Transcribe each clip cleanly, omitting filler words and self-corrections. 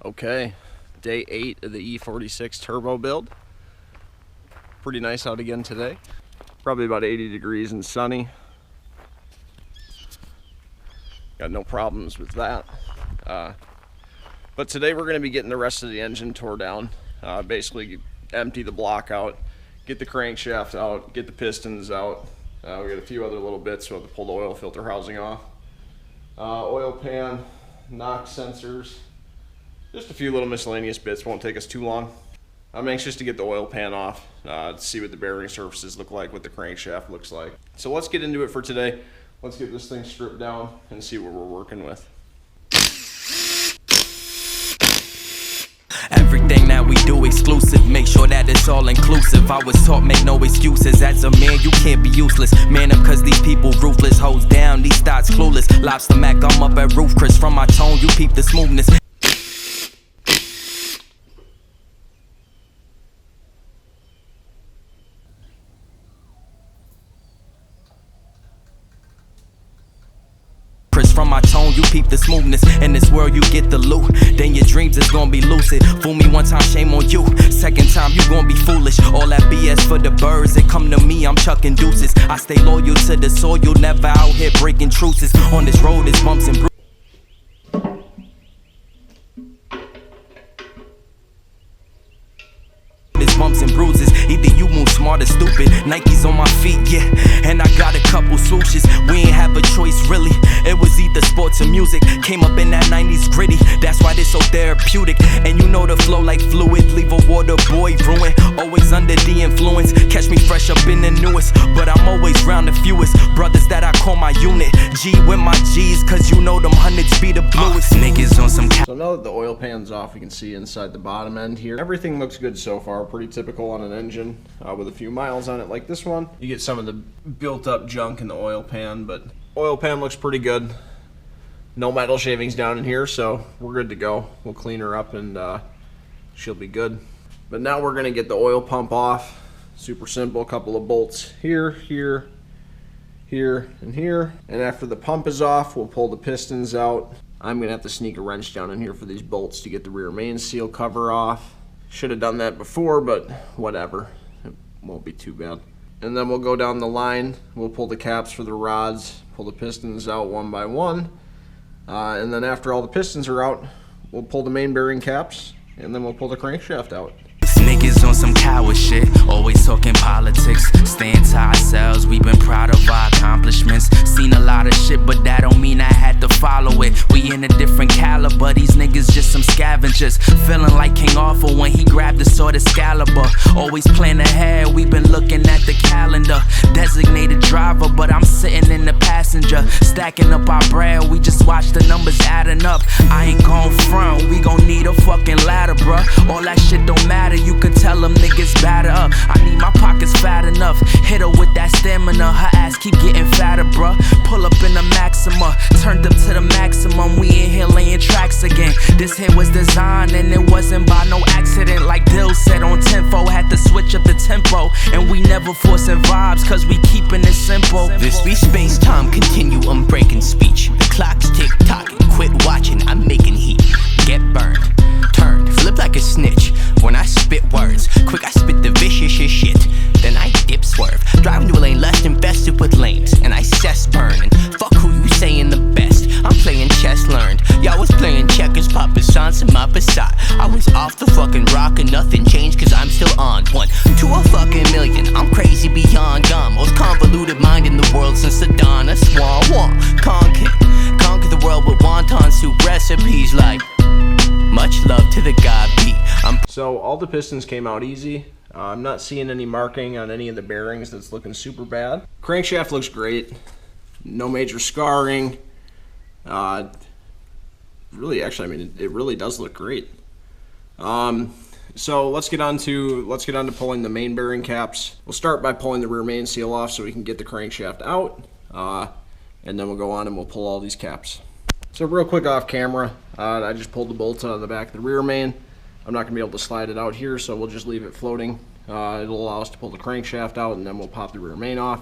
Okay, day 8 of the E46 turbo build. Pretty nice out again today. Probably about 80 degrees and sunny. Got no problems with that. But today we're going to be getting the rest of the engine tore down. Basically empty the block out, get the crankshaft out, get the pistons out. We got a few other little bits. We'll have to pull the oil filter housing off. Oil pan, knock sensors. Just a few little miscellaneous bits, won't take us too long. I'm anxious to get the oil pan off, to see what the bearing surfaces look like, what the crankshaft looks like. So let's get into it for today. Let's get this thing stripped down and see what we're working with. Everything that we do exclusive, make sure that it's all inclusive. I was taught make no excuses, as a man you can't be useless. Man up cause these people ruthless, hoes down, these thoughts clueless. Lobster Mac, I'm up at roof, Chris. From my tone you peep the smoothness. From my tone, you peep the smoothness. In this world, you get the loot. Then your dreams is gonna be lucid. Fool me one time, shame on you. Second time, you gonna be foolish. All that BS for the birds. They come to me, I'm chucking deuces. I stay loyal to the soil, never out here breaking truces. On this road, it's bumps and bruises. Bumps and bruises, either you move smart or stupid. Nikes on my feet, yeah, and I got a couple swooshes. We ain't have a choice, really. It was either sports or music. Came up in that 90s gritty, that's why this so therapeutic. And you know the flow like fluid, leave a water boy ruin. Always under the influence, catch me fresh up in the newest. But I'm always round the fewest brothers that I call my unit. G with my G's, cause you know them hundreds be the bluest. Niggas on some. So now that the oil pan's off, you can see inside the bottom end here. Everything looks good so far, pretty typical on an engine with a few miles on it like this one. You get some of the built up junk in the oil pan, but oil pan looks pretty good. No metal shavings down in here, so we're good to go. We'll clean her up and she'll be good. But now we're gonna get the oil pump off. Super simple, a couple of bolts here, here, here, and here. And after the pump is off, we'll pull the pistons out. I'm gonna have to sneak a wrench down in here for these bolts to get the rear main seal cover off. Should have done that before, but whatever. It won't be too bad. And then we'll go down the line. We'll pull the caps for the rods, pull the pistons out one by one. And then after all the pistons are out, we'll pull the main bearing caps, and then we'll pull the crankshaft out. Niggas on some coward shit, always talking politics. Staying to ourselves, we've been proud of our accomplishments. Seen a lot of shit, but that don't mean I had to follow it. We in a different caliber, these niggas just some scavengers. Feeling like King Arthur when he grabbed the sword Excalibur. Always plan ahead, we've been looking at the calendar. Designated driver, but I'm sitting in the passenger. Stacking up our bread, we just watch the numbers adding up. I ain't gon' front, we gon' need a fucking ladder, bruh. All that shit don't matter, you can tell them niggas batter up. I need my pockets fat enough. Hit her with that stamina, her ass keep getting fatter, bruh. Pull up in the Maxima, turned up to the maximum. We in here laying tracks again. This hit was designed and it wasn't by no accident. Like Dill said on Tempo, had to switch up the tempo. And we never forcing vibes, cause we keeping it simple. This be space-time continuum breaking speech. The clock's tick-tocking, quit watching, I'm making heat. Get burned, turned, flip like a snitch. When I spit words, quick I spit the vicious shit. Then I dip swerve, driving to a lane less infested with lanes. And I cess burning, fuck who you saying the best. I'm playing chess learned, y'all was playing checkers, Papa Sans in my beside. I was off the fucking rock and nothing changed cause I'm still on. 1 to a fucking million, I'm crazy beyond gone. Most convoluted mind in the world since the dawn of Swan. Conquer the world with wonton soup recipes like much love to the God beat. So all the pistons came out easy. I'm not seeing any marking on any of the bearings that's looking super bad. Crankshaft looks great. No major scarring. Really, actually, I mean, it really does look great. So let's get on to pulling the main bearing caps. We'll start by pulling the rear main seal off so we can get the crankshaft out, and then we'll go on and we'll pull all these caps. So real quick off camera, I just pulled the bolts out of the back of the rear main. I'm not gonna be able to slide it out here, so we'll just leave it floating. It'll allow us to pull the crankshaft out, and then we'll pop the rear main off.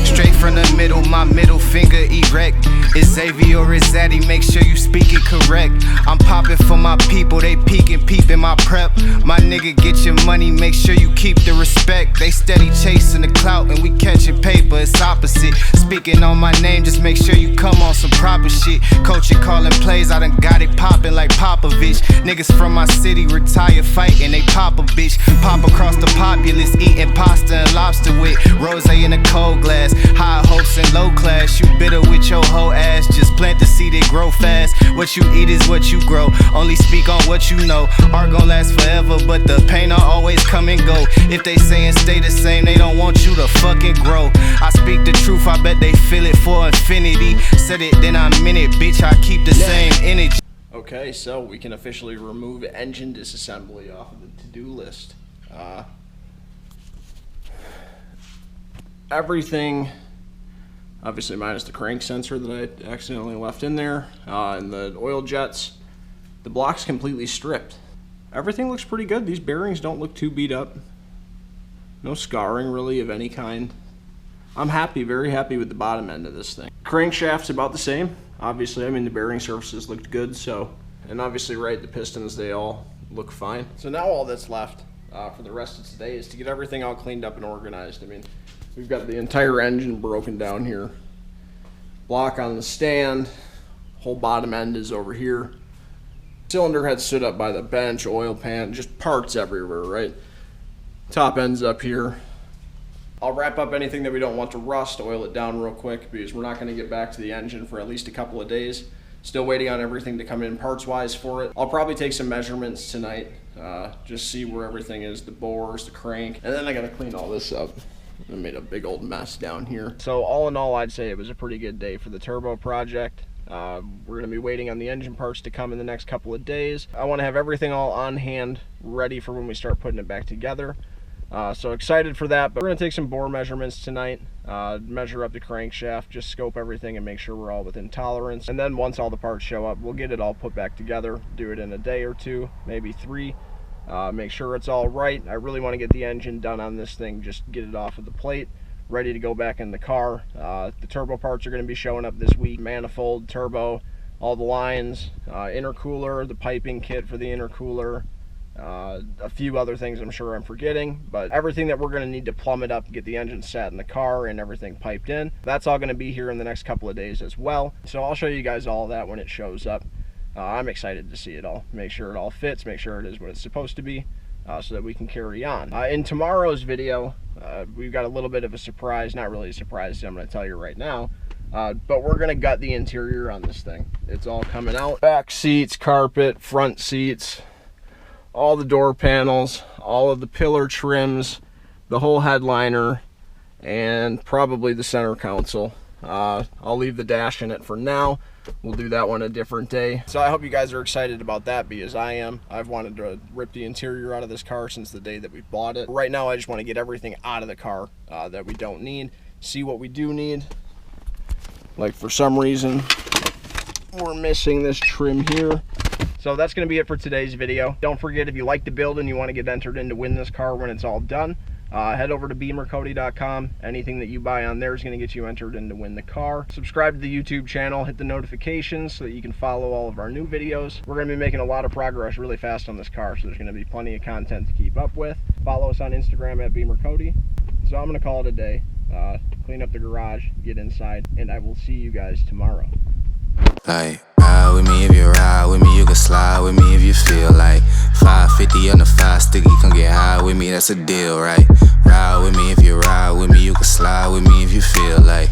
Straight from the middle, my middle finger erect. Is Xavier or is Zaddy? Make sure you speak it correct. I'm popping for my people, they peeking, peeping my prep. My nigga, get your money, make sure you keep the respect. They steady chasing the clout and we catching paper, it's opposite. Speaking on my name, just make sure you come on some proper shit. Coaching, calling plays, I done got it popping like Popovich. Niggas from my city retire fighting, they pop a bitch. Pop across the populace, eating pasta and lobster with rosé in a cold glass. High hopes and low class, you bitter with your whole ass. Just plant the seed, it grow fast. What you eat is what you grow, only speak on what you know. Art gon' last forever, but the pain will always come and go. If they saying stay the same, they don't want you to fucking grow. I speak the truth, I bet they feel it for infinity. Said it, then I meant it, bitch, I keep the same energy. Okay, so we can officially remove engine disassembly off of the to-do list. Everything, obviously minus the crank sensor that I accidentally left in there, and the oil jets, the block's completely stripped. Everything looks pretty good. These bearings don't look too beat up. No scarring really of any kind. I'm happy, very happy with the bottom end of this thing. Crankshaft's about the same. Obviously, I mean, the bearing surfaces looked good, so, and obviously, right, the pistons, they all look fine. So now all that's left for the rest of today is to get everything all cleaned up and organized. I mean, we've got the entire engine broken down here. Block on the stand, whole bottom end is over here. Cylinder head stood up by the bench, oil pan, just parts everywhere, right? Top end's up here. I'll wrap up anything that we don't want to rust, oil it down real quick because we're not going to get back to the engine for at least a couple of days. Still waiting on everything to come in parts-wise for it. I'll probably take some measurements tonight, just see where everything is, the bores, the crank, and then I got to clean all this up. I made a big old mess down here. So all in all, I'd say it was a pretty good day for the turbo project. We're going to be waiting on the engine parts to come in the next couple of days. I want to have everything all on hand, ready for when we start putting it back together. So excited for that, but we're going to take some bore measurements tonight, measure up the crankshaft, just scope everything and make sure we're all within tolerance. And then once all the parts show up, we'll get it all put back together, do it in a day or two, maybe 3. Make sure it's all right. I really want to get the engine done on this thing, just get it off of the plate, ready to go back in the car. The turbo parts are going to be showing up this week. Manifold, turbo, all the lines, intercooler, the piping kit for the intercooler, a few other things I'm sure I'm forgetting, but everything that we're going to need to plumb it up and get the engine sat in the car and everything piped in, that's all going to be here in the next couple of days as well. So I'll show you guys all that when it shows up. I'm excited to see it all, make sure it all fits, make sure it is what it's supposed to be, so that we can carry on. In tomorrow's video, we've got a little bit of a surprise, not really a surprise, I'm going to tell you right now, but we're going to gut the interior on this thing. It's all coming out. Back seats, carpet, front seats, all the door panels, all of the pillar trims, the whole headliner, and probably the center console. I'll leave the dash in it for now. We'll do that one a different day. So I hope you guys are excited about that because I am. I've wanted to rip the interior out of this car since the day that we bought it. Right now I just want to get everything out of the car that we don't need, see what we do need. Like for some reason we're missing this trim here. So that's going to be it for today's video. Don't forget, if you like the build and you want to get entered in to win this car when it's all done, head over to beamercody.com. Anything that you buy on there is going to get you entered in to win the car. Subscribe to the YouTube channel, hit the notifications so that you can follow all of our new videos. We're going to be making a lot of progress really fast on this car, so there's going to be plenty of content to keep up with. Follow us on Instagram at beamercody. So I'm going to call it a day. Clean up the garage, get inside, and I will see you guys tomorrow. Like, ride with me if you ride with me, you can slide with me if you feel like 550 on the 5 sticky, come get high with me, that's a deal, right? Ride with me if you